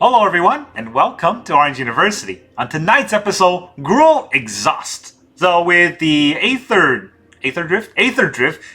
Hello everyone, and welcome to Orange University. On tonight's episode, Jund Exhaust. So with the Aetherdrift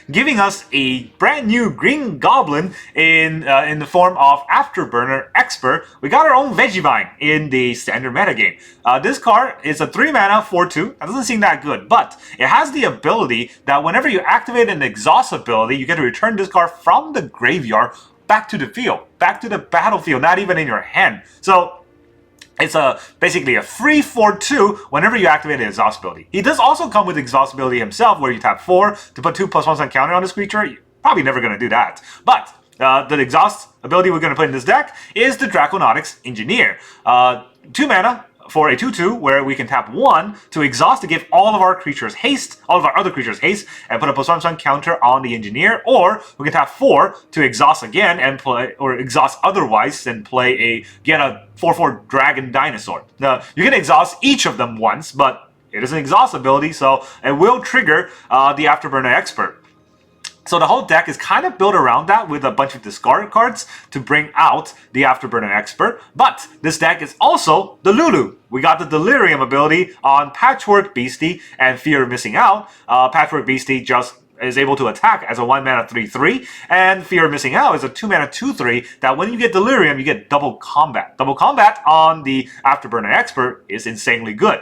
giving us a brand new green goblin in the form of Afterburner Expert, we got our own Vengevine in the standard metagame. This card is a 3 mana 4/2. That doesn't seem that good, but it has the ability that whenever you activate an exhaust ability, you get to return this card from the graveyard back to the field, back to the battlefield, not even in your hand. So it's basically a free 4/2 whenever you activate an exhaust ability. He does also come with exhaust ability himself, where you tap 4 to put 2+1 counter on this creature. You're probably never going to do that. But the exhaust ability we're going to put in this deck is the Draconautics Engineer. 2 mana for a 2/2, where we can tap 1 to exhaust to give all of our creatures haste, all of our other creatures haste, and put a +1 counter on the engineer, or we can tap 4 to exhaust again and play, or exhaust otherwise, and get a 4/4 dragon dinosaur. Now, you can exhaust each of them once, but it is an exhaust ability, so it will trigger the Afterburner Expert. So the whole deck is kind of built around that, with a bunch of discard cards to bring out the Afterburner Expert. But this deck is also the Lulu. We got the Delirium ability on Patchwork Beastie and Fear of Missing Out. Patchwork Beastie just is able to attack as a 1 mana 3/3, and Fear of Missing Out is a 2 mana 2/3 that when you get Delirium, you get double combat. Double combat on the Afterburner Expert is insanely good.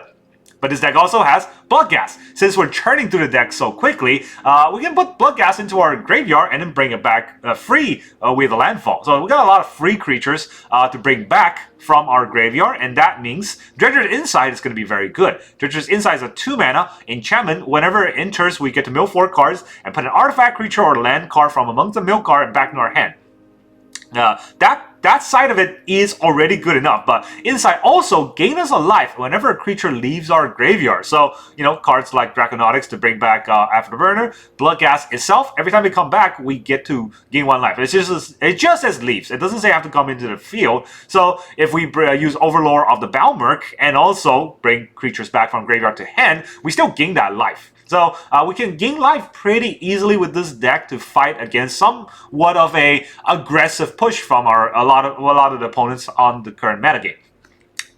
But this deck also has Bloodghast. Since we're churning through the deck so quickly, we can put Bloodghast into our graveyard and then bring it back free with a landfall. So we got a lot of free creatures to bring back from our graveyard, and that means Dredger's Insight is going to be very good. Dredger's Insight is a 2 mana enchantment. Whenever it enters, we get to mill 4 cards and put an artifact creature or land card from amongst the mill card back into our hand. That side of it is already good enough, but Insight also gain us a life whenever a creature leaves our graveyard. So, cards like Draconautics to bring back Afterburner, Bloodghast itself, every time we come back, we get to gain 1 life. It just says leaves. It doesn't say I have to come into the field. So if we use Overlord of the Balemurk and also bring creatures back from graveyard to hand, we still gain that life. So we can gain life pretty easily with this deck to fight against somewhat of a aggressive push from a lot of the opponents on the current metagame.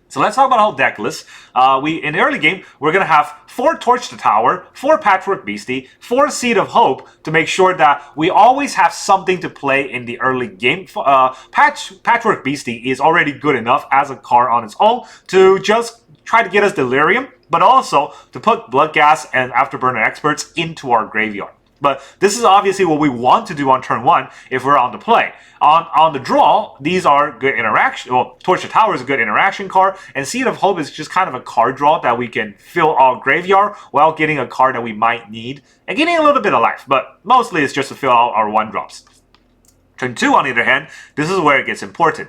So let's talk about our deck list. In the early game, we're going to have 4 Torch the Tower, 4 Patchwork Beastie, 4 Seed of Hope to make sure that we always have something to play in the early game. Patchwork Beastie is already good enough as a card on its own to just try to get us Delirium, but also to put Bloodghast and Afterburner Experts into our graveyard. But this is obviously what we want to do on turn 1 if we're on the play. On the draw, these are good interaction. Well, Torch the Tower is a good interaction card, and Seed of Hope is just kind of a card draw that we can fill our graveyard while getting a card that we might need and getting a little bit of life. But mostly it's just to fill out our 1-drops. Turn 2, on the other hand, this is where it gets important.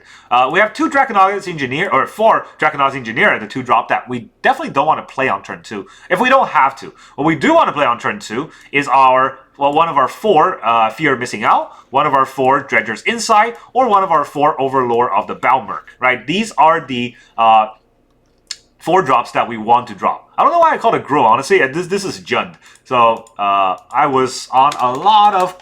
We have 2 Draconautics Engineer, or 4 Draconautics Engineer at the 2-drop that we definitely don't want to play on turn 2, if we don't have to. What we do want to play on turn 2 is one of our 4 Fear of Missing Out, one of our 4 Dredger's Insight, or one of our 4 Overlord of the Balemurk, right? These are the 4 drops that we want to drop. I don't know why I called it Grow, honestly. This is Jund. So I was on a lot of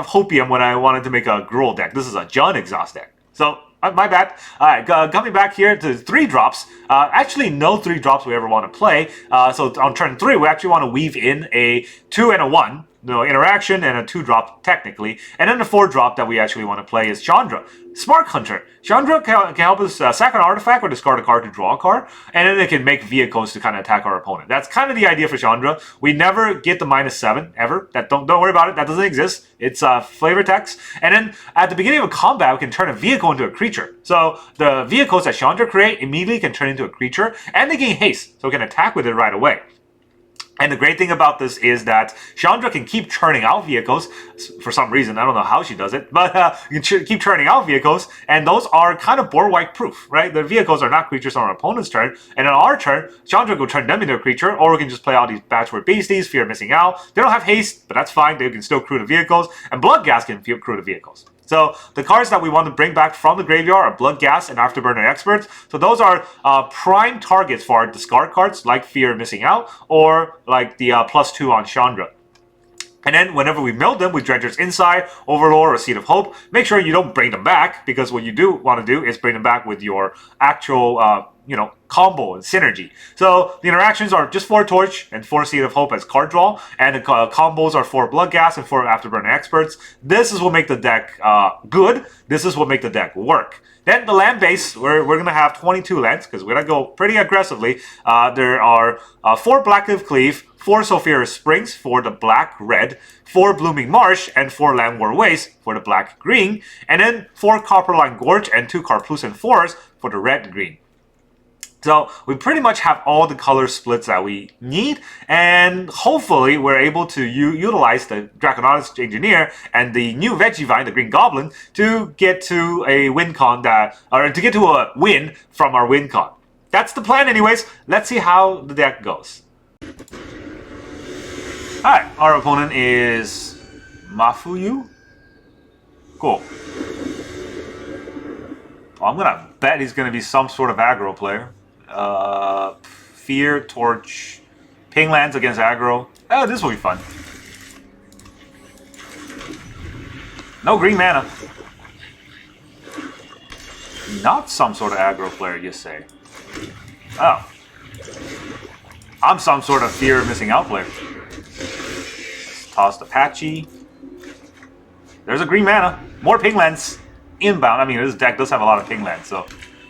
hopium when I wanted to make a Gruul deck. This is a Jund Exhaust deck. So, my bad. Alright, coming back here to 3 drops. Actually, no 3 drops we ever want to play. So, on turn 3, we actually want to weave in a 2 and a 1. Interaction and a 2-drop, technically. And then the 4-drop that we actually want to play is Chandra. Spark Hunter. Chandra can help us sack an artifact or discard a card to draw a card, and then it can make vehicles to kind of attack our opponent. That's kind of the idea for Chandra. We never get the -7, ever. Don't worry about it. That doesn't exist. It's flavor text. And then at the beginning of a combat, we can turn a vehicle into a creature. So the vehicles that Chandra create immediately can turn into a creature, and they gain haste, so we can attack with it right away. And the great thing about this is that Chandra can keep churning out vehicles for some reason. I don't know how she does it, but you can keep churning out vehicles, and those are kind of board wipe proof, right? The vehicles are not creatures on our opponent's turn, and on our turn, Chandra will turn them into a creature, or we can just play out these Patchwork Beasties, Fear of Missing Out. They don't have haste, but that's fine. They can still crew the vehicles, and Bloodghast can crew the vehicles. So the cards that we want to bring back from the graveyard are Bloodghast and Afterburner Experts. So those are prime targets for our discard cards like Fear of Missing Out or like the +2 on Chandra. And then whenever we mill them with Dredger's Inside, Overlord, or Seed of Hope, make sure you don't bring them back, because what you do want to do is bring them back with your actual, combo and synergy. So the interactions are just 4 Torch and 4 Seed of Hope as card draw, and the combos are 4 Bloodghast and 4 Afterburner Experts. This is what make the deck good. This is what make the deck work. Then the land base, we're going to have 22 lands, because we're going to go pretty aggressively. There are 4 Blackcleave Cliffs, 4 Sulfurous Springs for the black-red, 4 Blooming Marsh, and 4 Llanowar Wastes for the black-green, and then 4 Copperline Gorge and 2 Karplusan Forest for the red-green. So we pretty much have all the color splits that we need, and hopefully we're able to utilize the Draconautics Engineer and the new Vengevine, the Green Goblin, to get to a win con to get to a win from our win con. That's the plan anyways. Let's see how the deck goes. Alright, our opponent is Mafuyu. Cool. Well, I'm gonna bet he's gonna be some sort of aggro player. Fear, Torch, ping lands against aggro. Oh, this will be fun. No green mana. Not some sort of aggro player, you say. Oh. I'm some sort of fear of missing out player. Let's toss the Patchy. There's a green mana. More ping lands. Inbound. I mean, this deck does have a lot of ping lands, so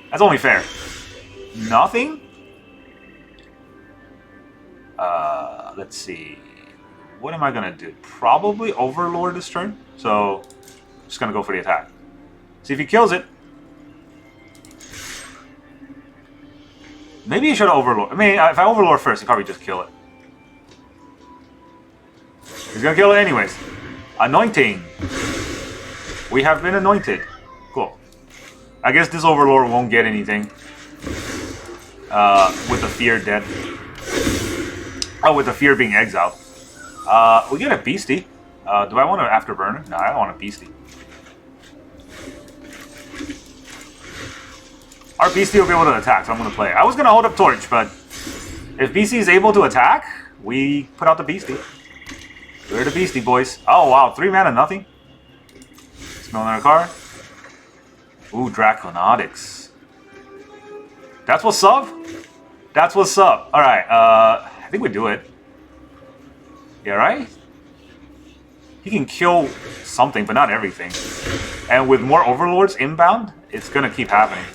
that's only fair. Nothing? Let's see. What am I going to do? Probably Overlord this turn. So, I'm just going to go for the attack. See if he kills it. Maybe he should Overlord. I mean, if I Overlord first, he'd probably just kill it. He's going to kill it anyways. Anointing. We have been anointed. Cool. I guess this Overlord won't get anything. With the fear dead. Oh, with the fear being exiled. We get a Beastie. Do I want an Afterburner? No, I don't want a Beastie. Our Beastie will be able to attack, so I'm going to play. I was going to hold up Torch, but if Beastie is able to attack, we put out the Beastie. We're the Beastie boys. Oh, wow. 3 mana, nothing. Smell another card. Ooh, Draconautics. That's what's up? That's what's up. Alright, I think we do it. Yeah, right? He can kill something, but not everything. And with more Overlords inbound, it's gonna keep happening.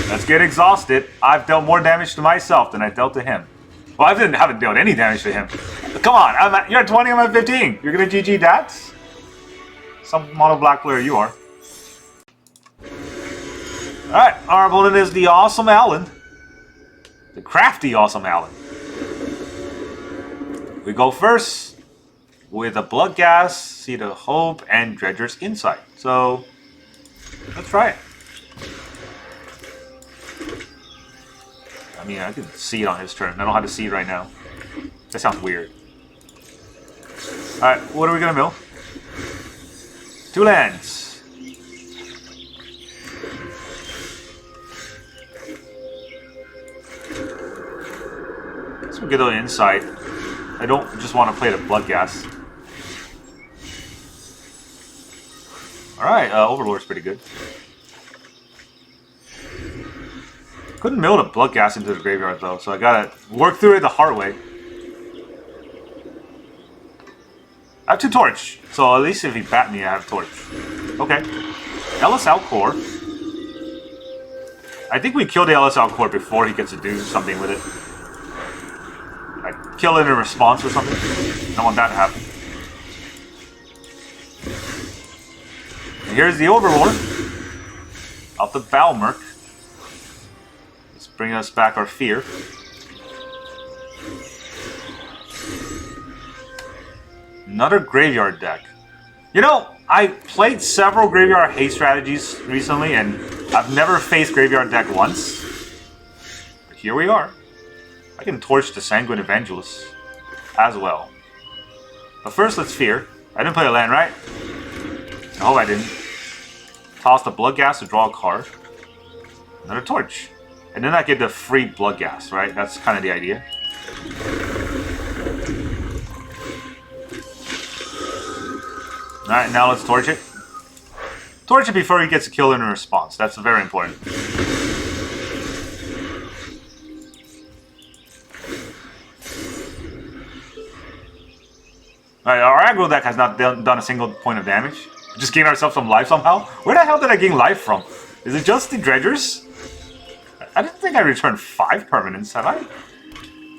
Let's get exhausted. I've dealt more damage to myself than I dealt to him. Well, I haven't dealt any damage to him. Come on, you're at 20, I'm at 15. You're gonna GG that? Some mono black player you are. Alright, our opponent is the awesome Alan. The crafty awesome Alan. We go first with a Bloodghast, Seed of Hope, and Dredger's Insight. So, let's try it. I mean, I can see it on his turn. I don't know how to see it right now. That sounds weird. Alright, what are we gonna mill? 2 lands. Let's get an insight. I don't just want to play the Bloodghast. Alright, Overlord's pretty good. Couldn't mill the Bloodghast into the graveyard though, so I gotta work through it the hard way. I have 2 Torch, so at least if he bat me, I have Torch. Okay. LSL Core. I think we kill the LSL Core before he gets to do something with it. Like, kill it in response or something. I don't want that to happen. And here's the Overlord. Out the Balemurk. Let's bring us back our fear. Another graveyard deck. You know, I played several graveyard hate strategies recently, and I've never faced graveyard deck once. But here we are. I can torch the Sanguine Evangelist as well. But first, let's fear. I didn't play a land, right? I hope I didn't. Toss the Bloodghast to draw a card. Another torch. And then I get the free Bloodghast, right? That's kind of the idea. Alright, now let's torch it. Torch it before he gets a kill in response. That's very important. Alright, our aggro deck has not done a single point of damage. We just gained ourselves some life somehow. Where the hell did I gain life from? Is it just the Dredgers? I didn't think I returned 5 permanents, have I?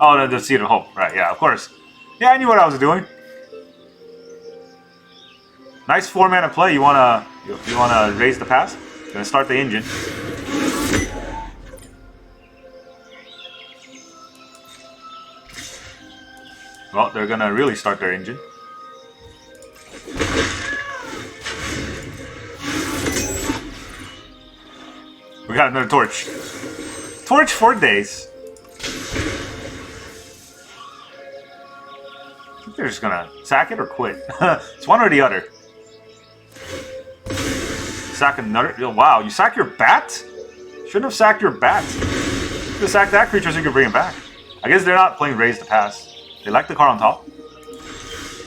Oh, no, the Seed of Hope. Right, yeah, of course. Yeah, I knew what I was doing. Nice 4-mana play. You wanna raise the pass? Gonna start the engine. Well, they're gonna really start their engine. We got another torch. Torch 4 days. I think they're just gonna sack it or quit. It's one or the other. Sack another. Oh, wow, you sack your bat? Shouldn't have sacked your bat. You could sack that creature so you could bring it back. I guess they're not playing Raise the Pass. They like the card on top.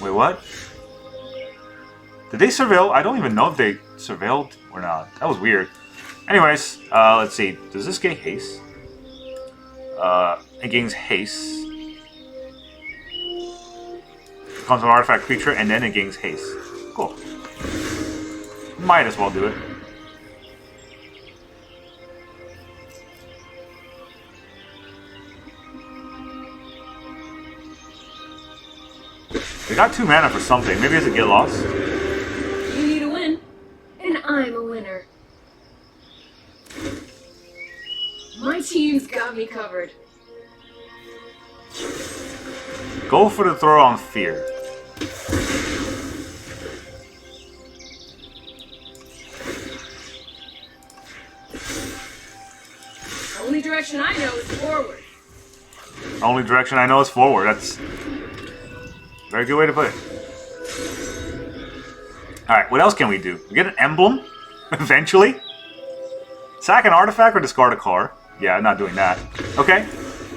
Wait, what? Did they surveil? I don't even know if they surveilled or not. That was weird. Anyways, let's see. Does this get haste? It gains haste. Becomes an artifact creature, and then it gains haste. Cool. Might as well do it. They got 2 mana for something. Maybe it's a get lost. You need a win, and I'm a winner. My team's got me covered. Go for the throw on fear. Only direction I know is forward. Only direction I know is forward. That's a very good way to put it. Alright, what else can we do? We get an emblem? Eventually? Sack an artifact or discard a card? Yeah, I'm not doing that. Okay.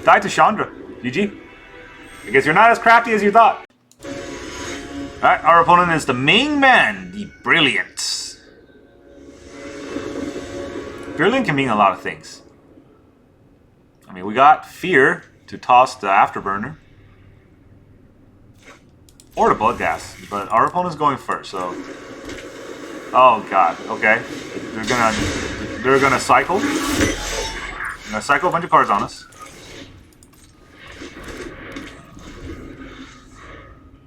Die to Chandra. GG. I guess you're not as crafty as you thought. Alright, our opponent is the main man, the Brilliant. Brilliant can mean a lot of things. I mean, we got Fear to toss the Afterburner. Or the Bloodghast, but our opponent's going first, so... Oh god, okay. They're gonna cycle. They're gonna cycle a bunch of cards on us.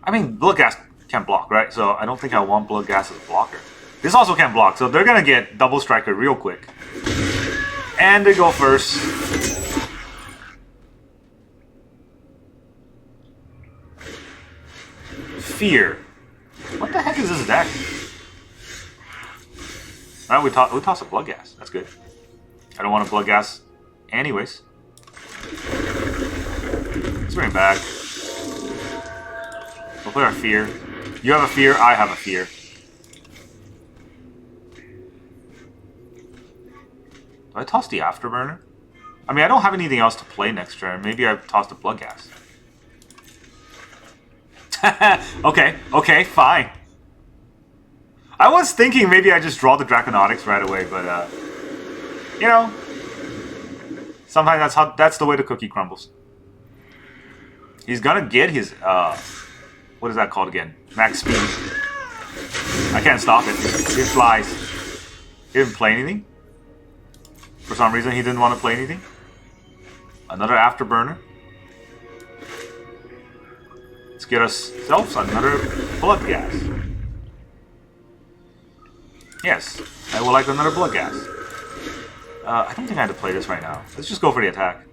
I mean, Bloodghast can't block, right? So I don't think I want Bloodghast as a blocker. This also can't block, so they're gonna get double striker real quick. And they go first. Fear. What the heck is this deck? Alright, we toss a Bloodghast. That's good. I don't want a Bloodghast anyways. Let's bring it back. We'll play our Fear. You have a Fear, I have a Fear. Do I toss the Afterburner? I mean, I don't have anything else to play next turn. Maybe I toss the Bloodghast. Okay, fine. I was thinking maybe I just draw the Draconautics right away, but you know, sometimes that's the way the cookie crumbles. He's gonna get his what is that called again? Max speed. I can't stop it. It flies. He didn't play anything. For some reason, he didn't want to play anything. Another Afterburner. Let's get ourselves another Bloodghast. Yes, I would like another Bloodghast. I don't think I have to play this right now. Let's just go for the attack.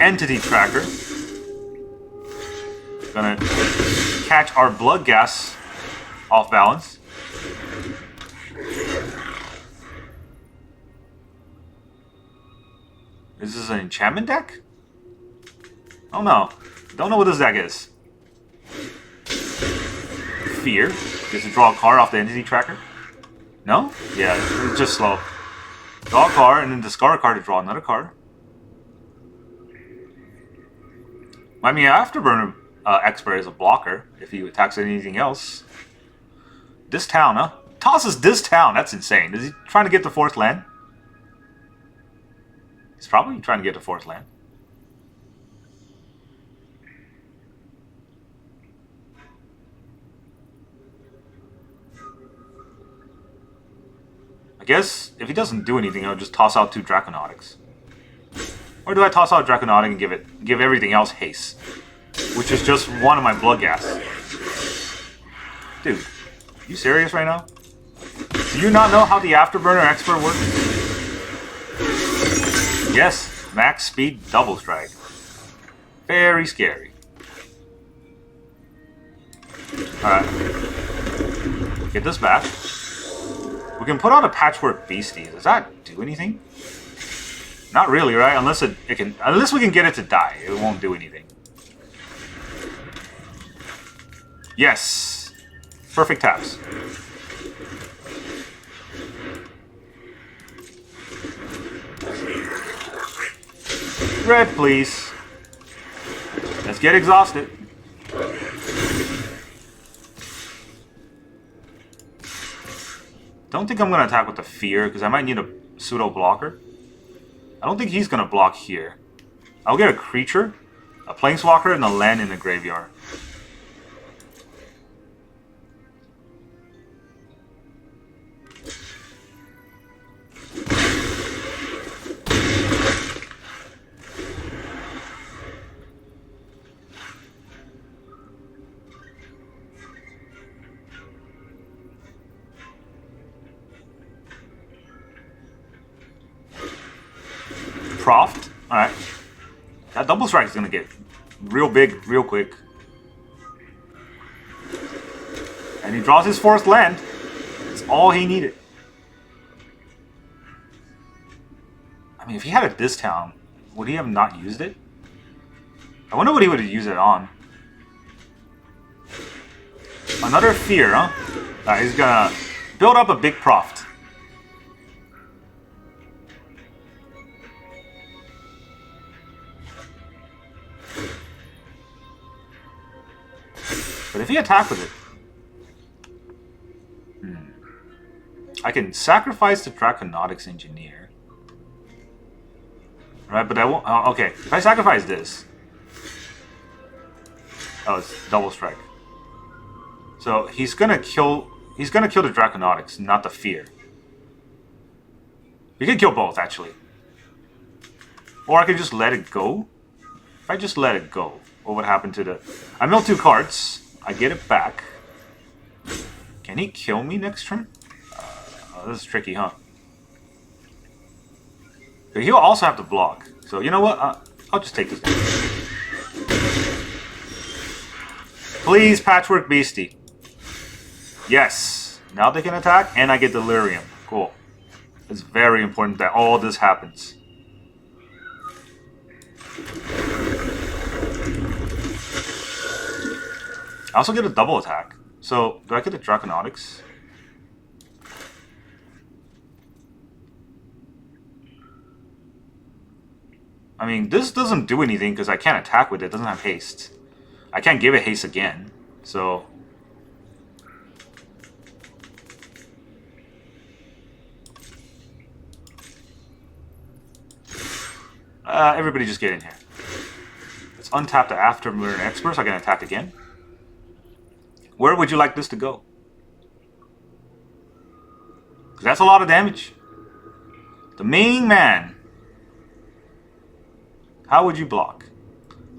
Entity Tracker. Gonna catch our Bloodghast off balance. Is this an enchantment deck? Oh no. Don't know what this deck is. Fear. Gets to draw a card off the entity tracker. No? Yeah, it's just slow. Draw a card and then discard a card to draw another card. I mean, Afterburner Expert is a blocker if he attacks anything else. This town, huh? Tosses this town. That's insane. Is he trying to get the 4th land? He's probably trying to get the 4th land. I guess if he doesn't do anything, I'll just toss out 2 Draconautics. Or do I toss out Draconautic and give everything else haste? Which is just one of my Bloodghasts. Dude, you serious right now? Do you not know how the Afterburner Expert works? Yes, max speed double strike. Very scary. Alright. Get this back. We can put on a Patchwork Beastie. Does that do anything? Not really, right? Unless unless we can get it to die, it won't do anything. Yes! Perfect taps. Red, please. Let's get exhausted. Don't think I'm going to attack with the Fear, because I might need a pseudo blocker. I don't think he's going to block here. I'll get a creature, a planeswalker, and a land in the graveyard. Proft. Alright. That double strike is going to get real big, real quick. And he draws his 4th land. That's all he needed. I mean, if he had it this town, would he have not used it? I wonder what he would have used it on. Another Fear, huh? Alright, he's going to build up a big Proft. But if he attacked with it... I can sacrifice the Draconautics Engineer. Right, but I won't... okay, if I sacrifice this... Oh, it's double strike. So he's gonna kill... He's gonna kill the Draconautics, not the Fear. He can kill both, actually. Or I can just let it go. If I just let it go, what would happen to the... I mill 2 cards. I get it back. Can he kill me next turn? Oh, this is tricky, huh? But he'll also have to block. So, you know what? I'll just take this. Please, Patchwork Beastie. Yes. Now they can attack, and I get Delirium. Cool. It's very important that all this happens. I also get a double attack. So, do I get the Draconautics? I mean, this doesn't do anything because I can't attack with it. It doesn't have haste. I can't give it haste again. So... everybody just get in here. Let's untap the Afterburner Expert so I can attack again. Where would you like this to go? Because that's a lot of damage. The main man. How would you block?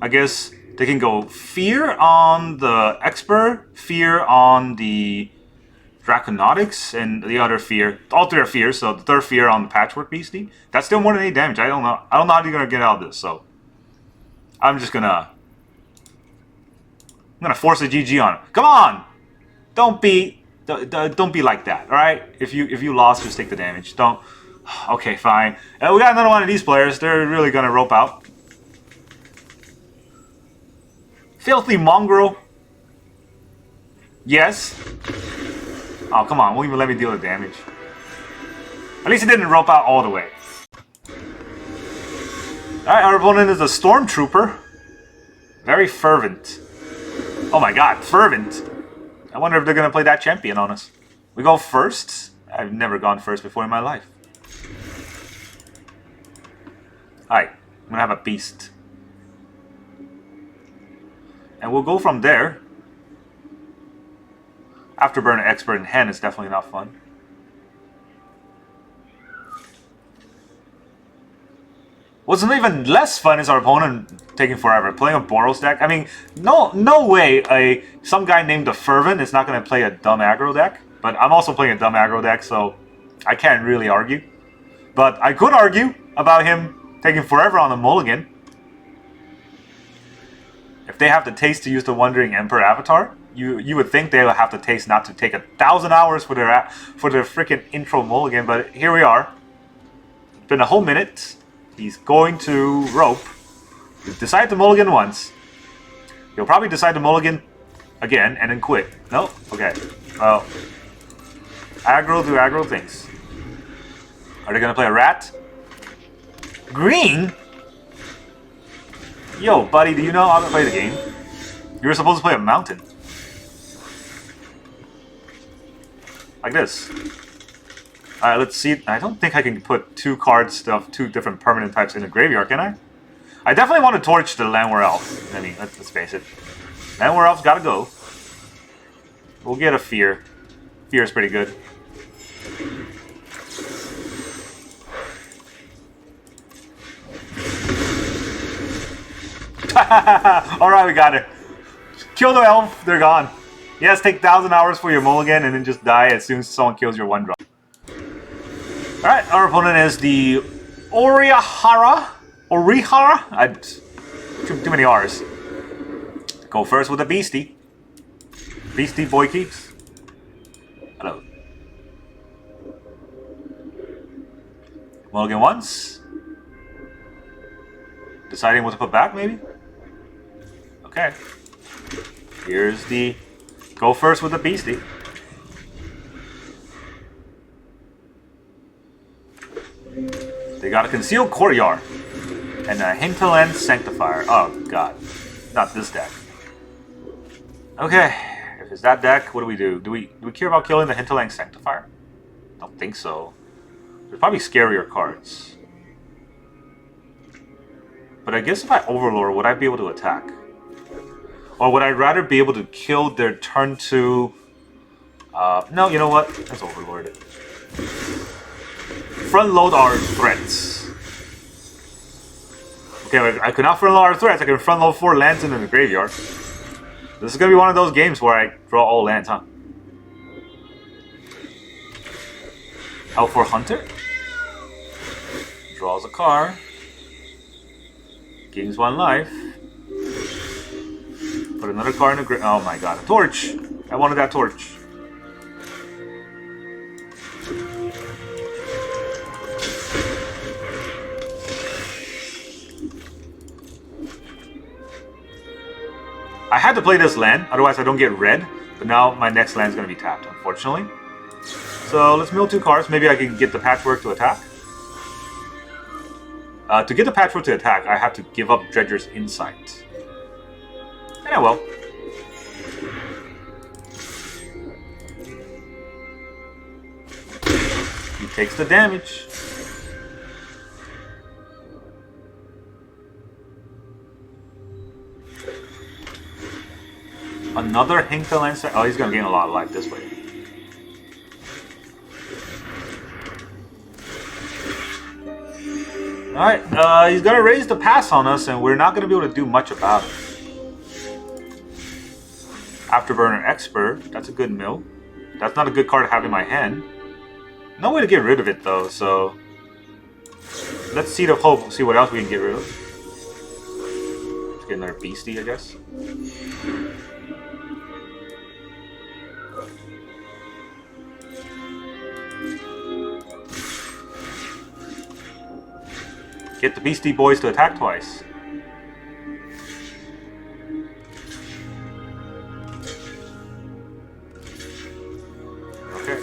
I guess they can go Fear on the Expert, Fear on the Draconautics, and the other Fear. All 3 are Fears, so the 3rd Fear on the Patchwork Beastie. That's still more than 8 damage. I don't know how you're gonna get out of this, so I'm just gonna force a GG on it. Come on! Don't be like that, alright? If you lost, just take the damage. Don't... Okay, fine. We got another one of these players. They're really gonna rope out. Filthy Mongrel. Yes. Oh, come on. Won't even let me deal the damage. At least it didn't rope out all the way. Alright, our opponent is a Stormtrooper. Very fervent. Oh my god, fervent! I wonder if they're gonna play that champion on us. We go first? I've never gone first before in my life. Alright, I'm gonna have a beast. And we'll go from there. Afterburner Expert in hand is definitely not fun. What's even less fun is our opponent taking forever, playing a Boros deck. I mean, no way some guy named the Fervent is not going to play a dumb aggro deck. But I'm also playing a dumb aggro deck, so I can't really argue. But I could argue about him taking forever on the mulligan. If they have the taste to use the Wandering Emperor avatar, you would think they would have the taste not to take 1,000 hours for their freaking intro mulligan. But here we are. It's been a whole minute. He's going to rope. He's decided to mulligan once. He'll probably decide to mulligan again and then quit. No? Okay. Well, aggro do aggro things. Are they going to play a rat? Green? Yo, buddy, do you know how to play the game? You were supposed to play a mountain. Like this. Alright, let's see. I don't think I can put 2 cards of 2 different permanent types in the graveyard, can I? I definitely want to torch the Llanowar Elf. I mean, let's face it. Llanowar Elf's gotta go. We'll get a Fear. Fear is pretty good. Alright, we got it. Kill the elf, they're gone. Yes, take 1,000 hours for your mulligan and then just die as soon as someone kills your 1-drop. Alright, our opponent is the Orihara? Too many R's. Go first with the Beastie. Beastie boy keeps. Hello. Mulligan once. Deciding what to put back, maybe? Okay. Here's the... Go first with the Beastie. They got a Concealed Courtyard. And a Hinterland Sanctifier. Oh, God. Not this deck. Okay. If it's that deck, what do we do? Do we care about killing the Hinterland Sanctifier? Don't think so. There's probably scarier cards. But I guess if I Overlord, would I be able to attack? Or would I rather be able to kill their turn 2... no, you know what? Let's Overlord it. Front load our threats. Okay, I could not front load our threats. I can front load 4 lands into the graveyard. This is gonna be one of those games where I draw all lands, huh? L4 Hunter. Draws a card. Gains 1 life. Put another card in the graveyard. Oh my god, a torch! I wanted that torch. I had to play this land, otherwise I don't get red. But now my next land is going to be tapped, unfortunately. So let's mill 2 cards. Maybe I can get the Patchwork to attack. To get the Patchwork to attack, I have to give up Dredger's Insight. And I will. He takes the damage. Another Hinterland Sanctifier. Oh, he's gonna gain a lot of life this way. Alright, he's gonna raise the pass on us, and we're not gonna be able to do much about it. Afterburner Expert, that's a good mill. That's not a good card to have in my hand. No way to get rid of it though, so... Let's Seed of Hope, see what else we can get rid of. Let's get another Beastie, I guess. Get the Beastie Boys to attack twice. Okay.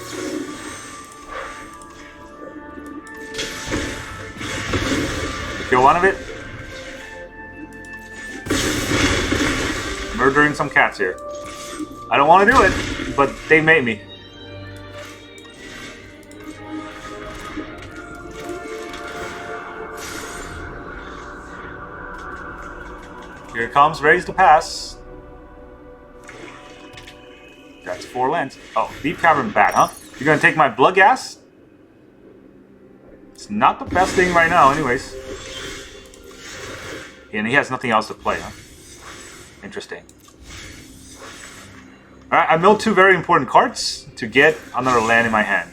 Kill one of it. murdering some cats here. I don't want to do it, but they made me. Here comes, raise the pass. That's 4 lands. Oh, Deep Cavern Bat, huh? You're gonna take my Bloodghast? It's not the best thing right now, anyways. And he has nothing else to play, huh? Interesting. Alright, I milled 2 very important cards to get another land in my hand.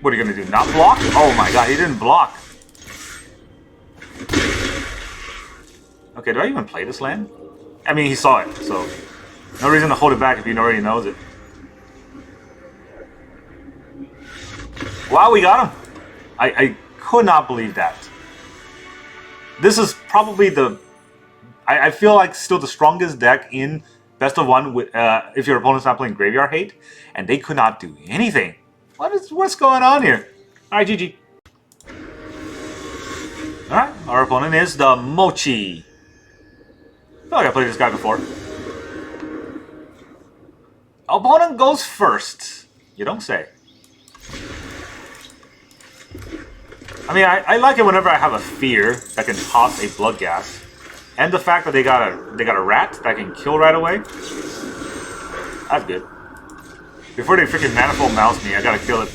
What are you gonna do? Not block? Oh my god, he didn't block. Okay, do I even play this land? I mean, he saw it, so no reason to hold it back if he already knows it. Wow, we got him! I could not believe that. This is probably the... I feel like still the strongest deck in Best of 1 with, if your opponent's not playing Graveyard Hate, and they could not do anything. What's going on here? Alright, GG. Alright, our opponent is the Mochi. I feel like I played this guy before. Opponent goes first. You don't say. I mean, I like it whenever I have a fear that can toss a Bloodghast, and the fact that they got a rat that can kill right away. That's good. Before they freaking Manifold Mouse me, I gotta kill it.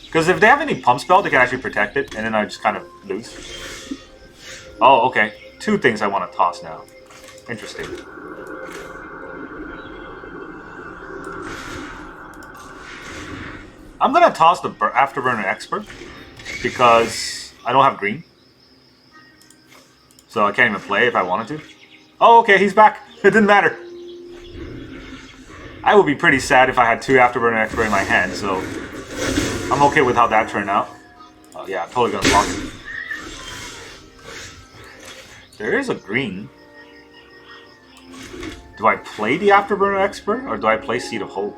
Because if they have any pump spell, they can actually protect it, and then I just kind of lose. Oh, okay. 2 things I want to toss now. Interesting. I'm gonna toss the Afterburner Expert because I don't have green. So I can't even play if I wanted to. Oh, okay, he's back. It didn't matter. I would be pretty sad if I had 2 Afterburner Expert in my hand, so I'm okay with how that turned out. Oh yeah, I'm totally gonna block it. There is a green. Do I play the Afterburner Expert or do I play Seed of Hope?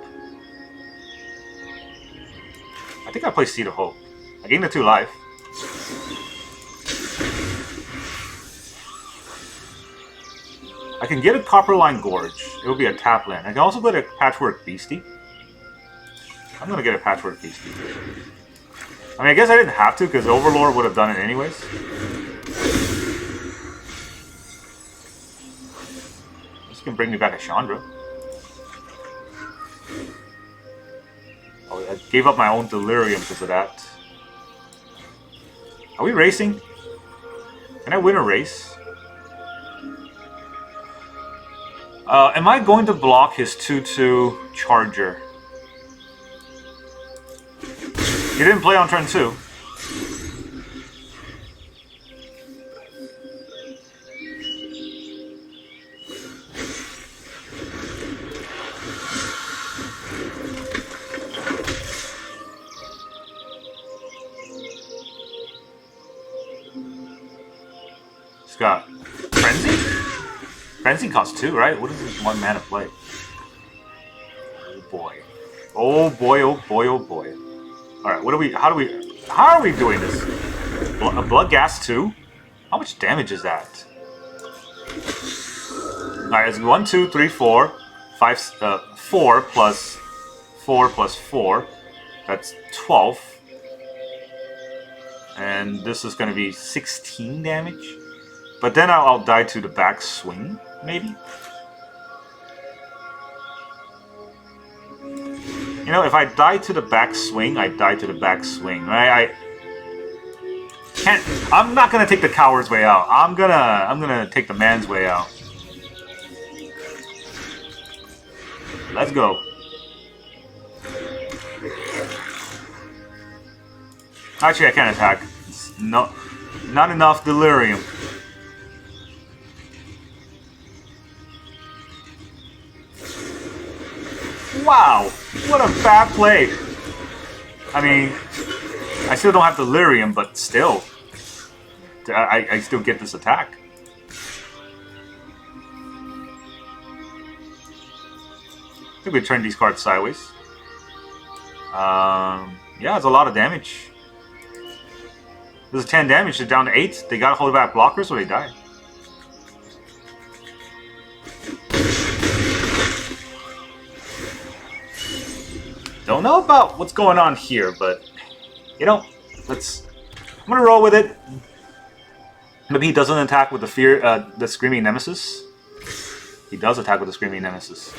I think I play Seed of Hope. I gained the 2 life. I can get a Copperline Gorge. It will be a tap land. I can also get a Patchwork Beastie. I'm gonna get a Patchwork Beastie. I mean, I guess I didn't have to because Overlord would have done it anyways. This can bring me back a Chandra. Oh, I gave up my own Delirium because of that. Are we racing? Can I win a race? Am I going to block his 2/2 Charger? He didn't play on turn 2. He's got Frenzy? Frenzy costs 2, right? What does this 1 mana play? Oh boy. Oh boy, oh boy, oh boy. Alright, how are we doing this? A Bloodghast 2? How much damage is that? Alright, it's 1, 2, 3, 4, 5, 4 plus 4 plus 4. That's 12. And this is going to be 16 damage. But then I'll die to the back swing, maybe? You know, if I die to the back swing, I die to the back swing, right? I'm not gonna take the coward's way out. I'm gonna take the man's way out. Let's go. Actually, I can't attack. Not enough Delirium. Wow, what a bad play. I mean, I still don't have Delirium, but still. I still get this attack. I think we turn these cards sideways. Yeah, it's a lot of damage. This is 10 damage, they're down to 8. They gotta hold back blockers or they die. Don't know about what's going on here, but you know, I'm gonna roll with it. Maybe he doesn't attack with the Screaming Nemesis. He does attack with the Screaming Nemesis.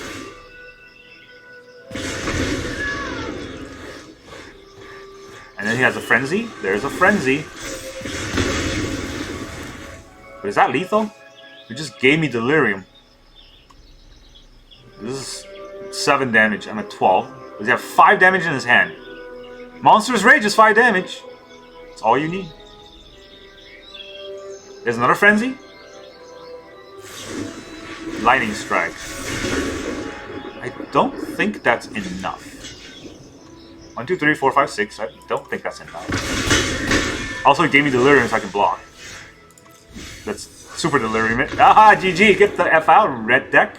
And then he has a Frenzy. There's a Frenzy. But is that lethal? He just gave me Delirium. This is 7 damage. I'm at 12. Does he have 5 damage in his hand? Monster's Rage is 5 damage. That's all you need. There's another Frenzy. Lightning Strike. I don't think that's enough. 1, 2, 3, 4, 5, 6. I don't think that's enough. Also, he gave me Delirium so I can block. That's super Delirium. Ah, GG. Get the F out, red deck.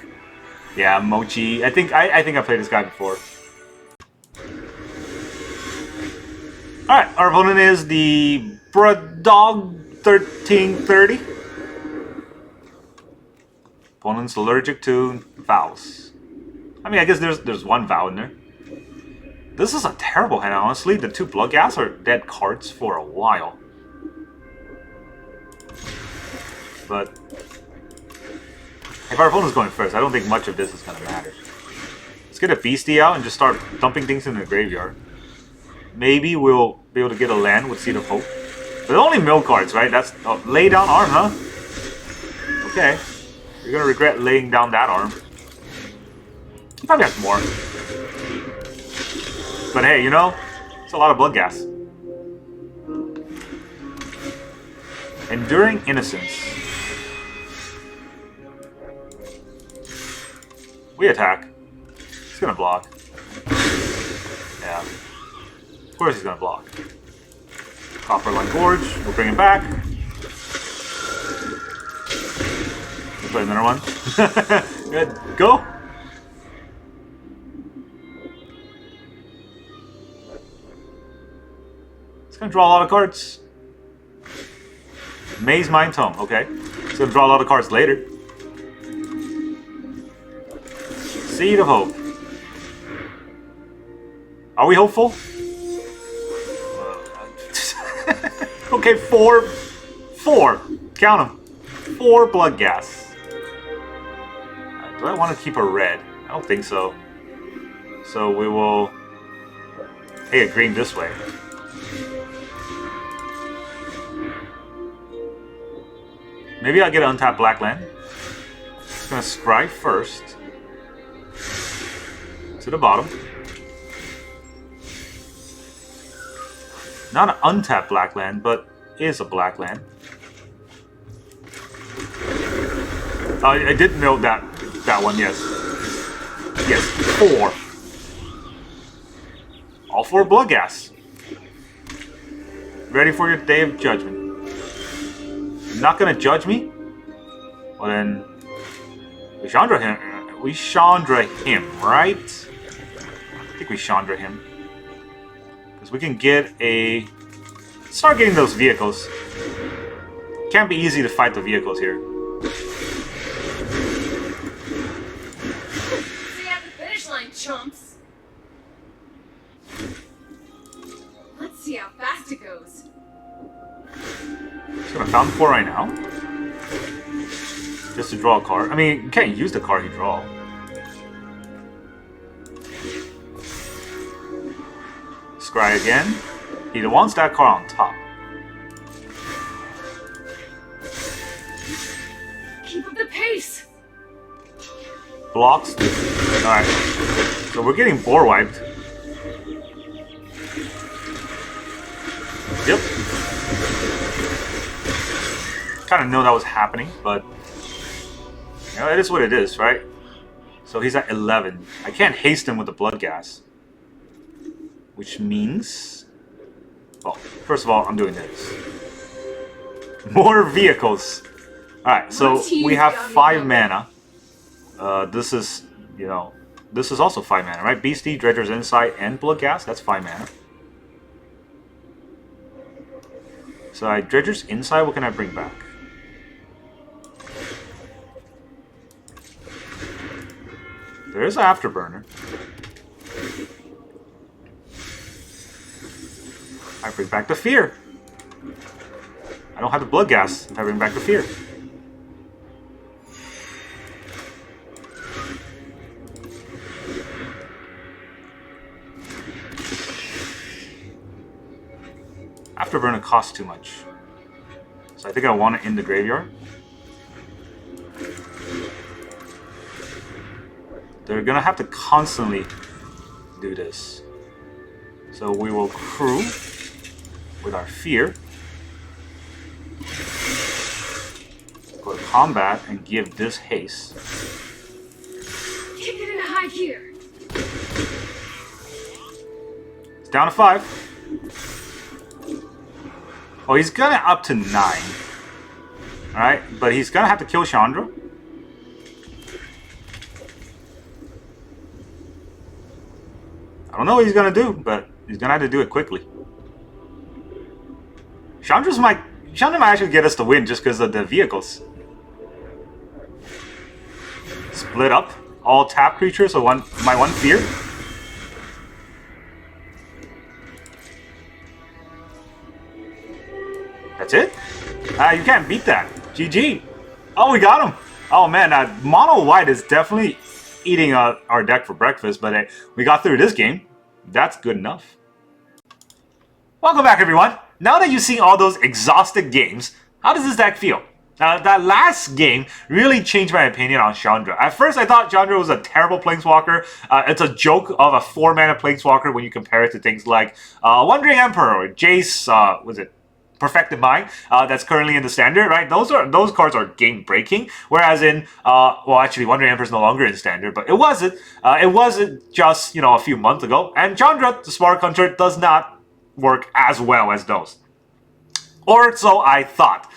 Yeah, Mochi. I think I played this guy before. Alright, our opponent is the Bradog 1330. Opponent's allergic to vows. I mean, I guess there's one vow in there. This is a terrible hand, honestly. The 2 Bloodghasts are dead cards for a while. But if our opponent's going first, I don't think much of this is going to matter. Let's get a Beastie out and just start dumping things in the graveyard. Maybe we'll be able to get a land with Seed of Hope. But only mill cards, right? That's lay down arm, huh? Okay. You're gonna regret laying down that arm. He probably has more. But hey, you know, it's a lot of Bloodghast. Enduring Innocence. We attack. He's gonna block. Yeah. Of course he's gonna block. Copperline Gorge. We'll bring him back. We'll play another one. Good. Go. It's gonna draw a lot of cards. Maze Mind Tome. Okay. It's gonna draw a lot of cards later. Seed of Hope. Are we hopeful? Okay, 4. Count them. 4 Bloodghasts. Do I want to keep a red? I don't think so. So we will take a green this way. Maybe I'll get an untapped black land. Just gonna scry first. To the bottom. Not an untapped black land, but is a black land. I did note that one, yes. Yes, 4. All 4 Bloodghasts. Ready for your day of judgment. You're not gonna judge me? Well then, we Chandra him, right? I think we Chandra him. We can get a... Start getting those vehicles. Can't be easy to fight the vehicles here. See you at the finish line, chumps. Let's see how fast it goes. Just gonna Fountain Pour right now. Just to draw a card. I mean, you can't use the card you draw. Scry again. He wants that card on top. Keep up the pace. Blocks. Alright. So we're getting board wiped. Yep. Kind of know that was happening, but you know, it is what it is, right? So he's at 11. I can't haste him with the Bloodghast. Which means... Well, first of all, I'm doing this. More vehicles! Alright, so we have 5 mana. This is, you know... This is also 5 mana, right? Beastie, Dredger's Insight, and Bloodghast. That's 5 mana. So Dredger's inside, what can I bring back? There is an Afterburner. I bring back the Fear. I don't have the Bloodghast. I bring back the Fear. Afterburner costs too much. So I think I want it in the graveyard. They're gonna have to constantly do this. So we will crew with our Fear. Go to combat and give this haste. Kick it into high gear. It's down to 5. Oh, he's gonna up to 9. Alright, but he's gonna have to kill Chandra. I don't know what he's gonna do, but he's gonna have to do it quickly. Chandra might actually get us the win just because of the vehicles. Split up all tap creatures, so my one Fear. That's it? You can't beat that. GG. Oh, we got him. Oh man, mono white is definitely eating our deck for breakfast, but we got through this game. That's good enough. Welcome back, everyone. Now that you've seen all those exhausted games, how does this deck feel? That last game really changed my opinion on Chandra. At first, I thought Chandra was a terrible Planeswalker. It's a joke of a 4-mana Planeswalker when you compare it to things like Wandering Emperor or Jace, was it Perfected Mind, that's currently in the standard, right? Those cards are game breaking. Whereas in well, actually, Wandering Emperor is no longer in standard, but it wasn't. It wasn't just a few months ago. And Chandra, the Spark Hunter, does not work as well as those, or so I thought.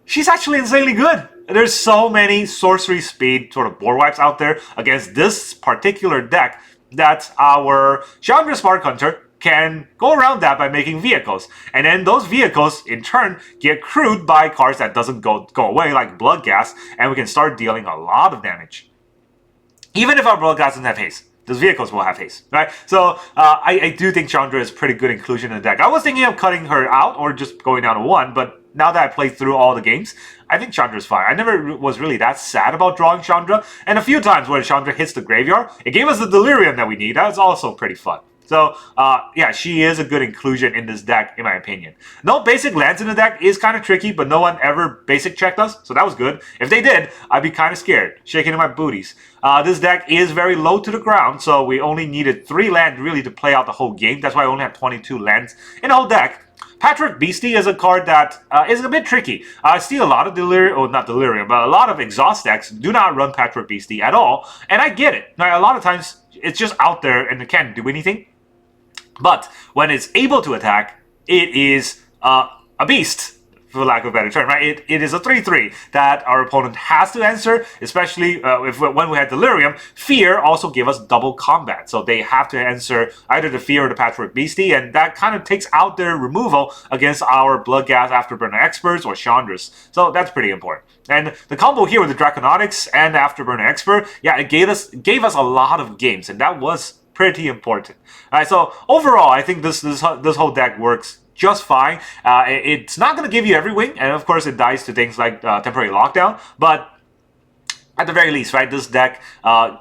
She's actually insanely good. There's so many sorcery speed sort of board wipes out there against this particular deck that our Chandra Spark Hunter can go around that by making vehicles. And then those vehicles, in turn, get crewed by cards that doesn't go away, like Bloodghast, and we can start dealing a lot of damage. Even if our Bloodghast doesn't have haste, those vehicles will have haste, right? So I do think Chandra is pretty good inclusion in the deck. I was thinking of cutting her out or just going down to 1, but now that I played through all the games, I think Chandra's fine. I never was really that sad about drawing Chandra, and a few times when Chandra hits the graveyard, it gave us the Delirium that we need. That was also pretty fun. So, yeah, she is a good inclusion in this deck, in my opinion. No basic lands in the deck is kind of tricky, but no one ever basic checked us, so that was good. If they did, I'd be kind of scared, shaking in my booties. This deck is very low to the ground, so we only needed 3 lands really to play out the whole game. That's why I only have 22 lands in the whole deck. Patchwork Beastie is a card that is a bit tricky. I see a lot of Delirium, or not Delirium, but a lot of Exhaust decks do not run Patchwork Beastie at all, and I get it. Now, a lot of times, it's just out there and it can't do anything. But when it's able to attack, it is a beast, for lack of a better term, right? It is a 3/3 that our opponent has to answer, especially when we had Delirium. Fear also gave us double combat, so they have to answer either the Fear or the Patchwork Beastie, and that kind of takes out their removal against our Bloodghast, Afterburner Experts, or Chandras. So that's pretty important. And the combo here with the Draconautics and Afterburner Expert, yeah, it gave us a lot of games, and that was pretty important. All right, so overall, I think this whole deck works just fine. It's not going to give you every win, and of course, it dies to things like temporary lockdown. But at the very least, right, this deck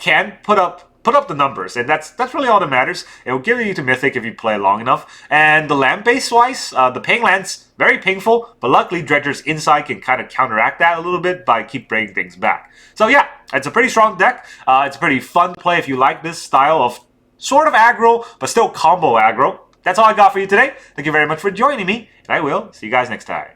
can put up the numbers, and that's really all that matters. It will give you to Mythic if you play long enough. And the land base wise, the paying lands, very painful, but luckily Dredger's Inside can kind of counteract that a little bit by keep bringing things back. So yeah, it's a pretty strong deck. It's a pretty fun play if you like this style of sort of aggro, but still combo aggro. That's all I got for you today. Thank you very much for joining me, and I will see you guys next time.